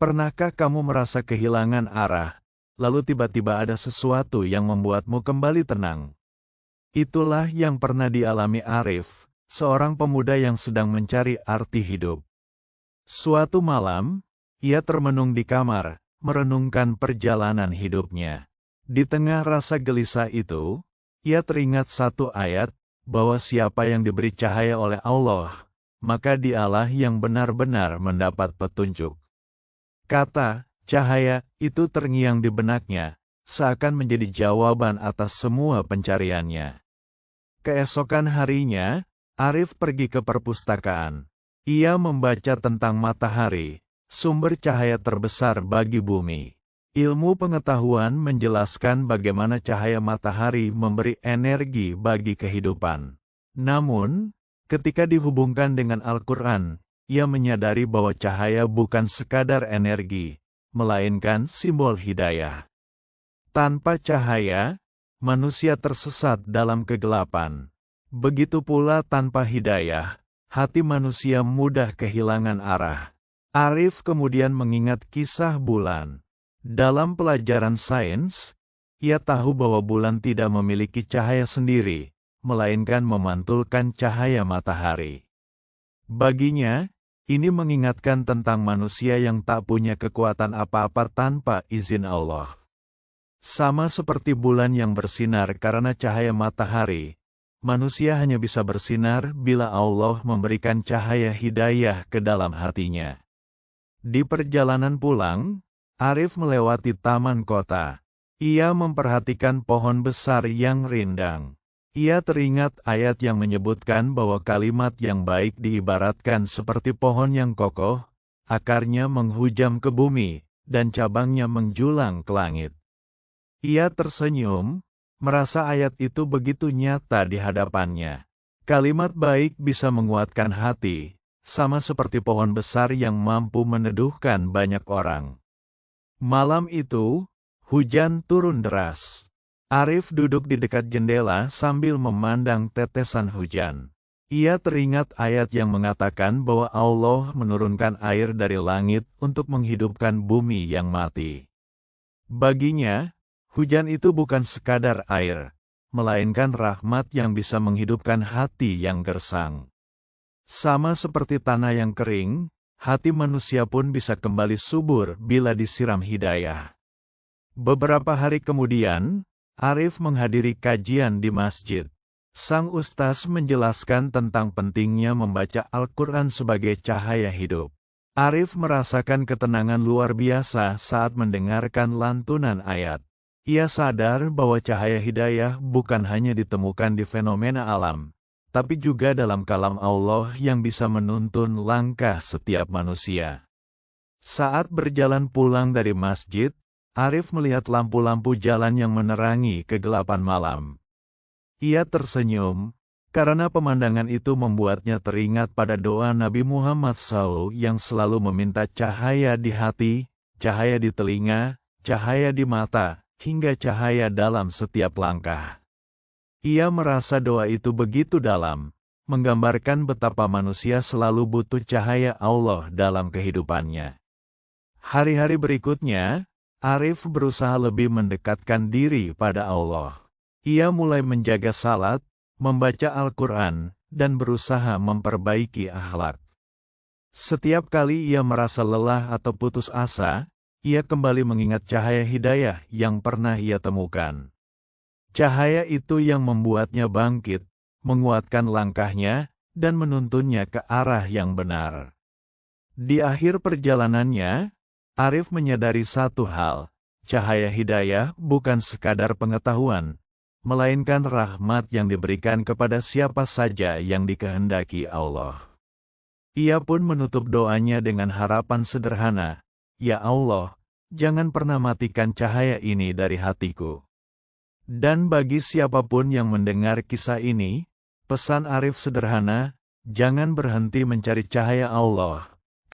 Pernahkah kamu merasa kehilangan arah, lalu tiba-tiba ada sesuatu yang membuatmu kembali tenang? Itulah yang pernah dialami Arif, seorang pemuda yang sedang mencari arti hidup. Suatu malam, ia termenung di kamar, merenungkan perjalanan hidupnya. Di tengah rasa gelisah itu, ia teringat satu ayat, bahwa siapa yang diberi cahaya oleh Allah, maka dialah yang benar-benar mendapat petunjuk. Kata, cahaya, itu terngiang di benaknya, seakan menjadi jawaban atas semua pencariannya. Keesokan harinya, Arif pergi ke perpustakaan. Ia membaca tentang matahari, sumber cahaya terbesar bagi bumi. Ilmu pengetahuan menjelaskan bagaimana cahaya matahari memberi energi bagi kehidupan. Namun, ketika dihubungkan dengan Al-Quran, ia menyadari bahwa cahaya bukan sekadar energi, melainkan simbol hidayah. Tanpa cahaya, manusia tersesat dalam kegelapan. Begitu pula tanpa hidayah, hati manusia mudah kehilangan arah. Arif kemudian mengingat kisah bulan. Dalam pelajaran sains, ia tahu bahwa bulan tidak memiliki cahaya sendiri, melainkan memantulkan cahaya matahari. Baginya, ini mengingatkan tentang manusia yang tak punya kekuatan apa-apa tanpa izin Allah. Sama seperti bulan yang bersinar karena cahaya matahari, manusia hanya bisa bersinar bila Allah memberikan cahaya hidayah ke dalam hatinya. Di perjalanan pulang, Arif melewati taman kota. Ia memperhatikan pohon besar yang rindang. Ia teringat ayat yang menyebutkan bahwa kalimat yang baik diibaratkan seperti pohon yang kokoh, akarnya menghujam ke bumi, dan cabangnya menjulang ke langit. Ia tersenyum, merasa ayat itu begitu nyata di hadapannya. Kalimat baik bisa menguatkan hati, sama seperti pohon besar yang mampu meneduhkan banyak orang. Malam itu, hujan turun deras. Arif duduk di dekat jendela sambil memandang tetesan hujan. Ia teringat ayat yang mengatakan bahwa Allah menurunkan air dari langit untuk menghidupkan bumi yang mati. Baginya, hujan itu bukan sekadar air, melainkan rahmat yang bisa menghidupkan hati yang gersang. Sama seperti tanah yang kering, hati manusia pun bisa kembali subur bila disiram hidayah. Beberapa hari kemudian, Arif menghadiri kajian di masjid. Sang ustaz menjelaskan tentang pentingnya membaca Al-Quran sebagai cahaya hidup. Arif merasakan ketenangan luar biasa saat mendengarkan lantunan ayat. Ia sadar bahwa cahaya hidayah bukan hanya ditemukan di fenomena alam, tapi juga dalam kalam Allah yang bisa menuntun langkah setiap manusia. Saat berjalan pulang dari masjid, Arif melihat lampu-lampu jalan yang menerangi kegelapan malam. Ia tersenyum, karena pemandangan itu membuatnya teringat pada doa Nabi Muhammad SAW yang selalu meminta cahaya di hati, cahaya di telinga, cahaya di mata, hingga cahaya dalam setiap langkah. Ia merasa doa itu begitu dalam, menggambarkan betapa manusia selalu butuh cahaya Allah dalam kehidupannya. Hari-hari berikutnya, Arif berusaha lebih mendekatkan diri pada Allah. Ia mulai menjaga salat, membaca Al-Quran, dan berusaha memperbaiki akhlak. Setiap kali ia merasa lelah atau putus asa, ia kembali mengingat cahaya hidayah yang pernah ia temukan. Cahaya itu yang membuatnya bangkit, menguatkan langkahnya, dan menuntunnya ke arah yang benar. Di akhir perjalanannya, Arif menyadari satu hal, cahaya hidayah bukan sekadar pengetahuan, melainkan rahmat yang diberikan kepada siapa saja yang dikehendaki Allah. Ia pun menutup doanya dengan harapan sederhana, "Ya Allah, jangan pernah matikan cahaya ini dari hatiku." Dan bagi siapapun yang mendengar kisah ini, pesan Arif sederhana, jangan berhenti mencari cahaya Allah,